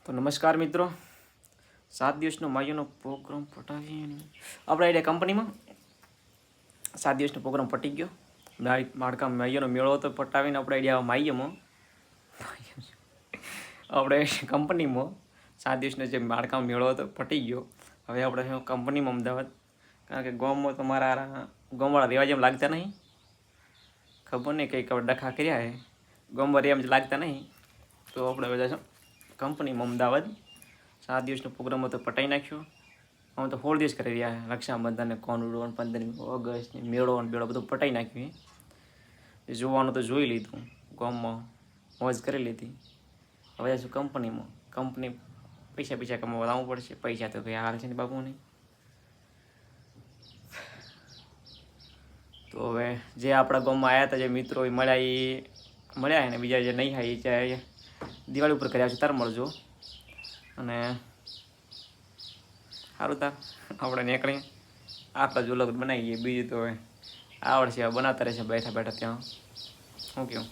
તો નમસ્કાર મિત્રો, 7 દિવસનો માયોનો પ્રોગ્રામ પટાવી આપણે આઈડિયા કંપનીમાં 7 દિવસનો પ્રોગ્રામ પટી ગયો. માળકા માયોનો મેળો તો પટાવીને આપણે આઈડિયા માઈયમાં આપણે કંપનીમાં 7 દિવસનો જે માળકા મેળો હતો પટી ગયો. હવે આપણે કંપનીમાં અમદાવાદ, કારણ કે ગામમાં તો મારા ગામવાળા રહેવા જેમ લાગતા નહીં. ખબર નહીં કંઈક ડખા કર્યા હે, ગામમાં રહેવા લાગતા નહીં. તો આપણે બધા છે કંપનીમાં અમદાવાદ 7 દિવસનો પ્રોગ્રામ હતો પટાઈ નાખ્યો. અમે તો 16 દિવસ કરી રહ્યા. રક્ષાબંધન ને કોનુડો 15મી ઓગસ્ટ ને મેળો ને બેળો બધું પટાઈ નાખ્યું. જોવાનું તો જોઈ લીધું, ગામમાં મોજ કરી લીધી. હવે શું કંપનીમાં, કંપની પૈસા કમાવા લાવવું પડશે. પૈસા તો કંઈ હાલ છે ને બાબુ નહીં. તો હવે જે આપણા ગામમાં આવ્યા હતા, જે મિત્રો મળ્યા ને બીજા જે નહીં થાય એ ચાહે દિવાળી ઉપર કર્યા છે તાર મળજો. અને સારું તાર આપણે નીકળી આટલા જ ઉલગ બનાવીએ. બીજું તો હવે આવડશે, બનાવતા રહેશે બેઠા ત્યાં. શું કહ્યું?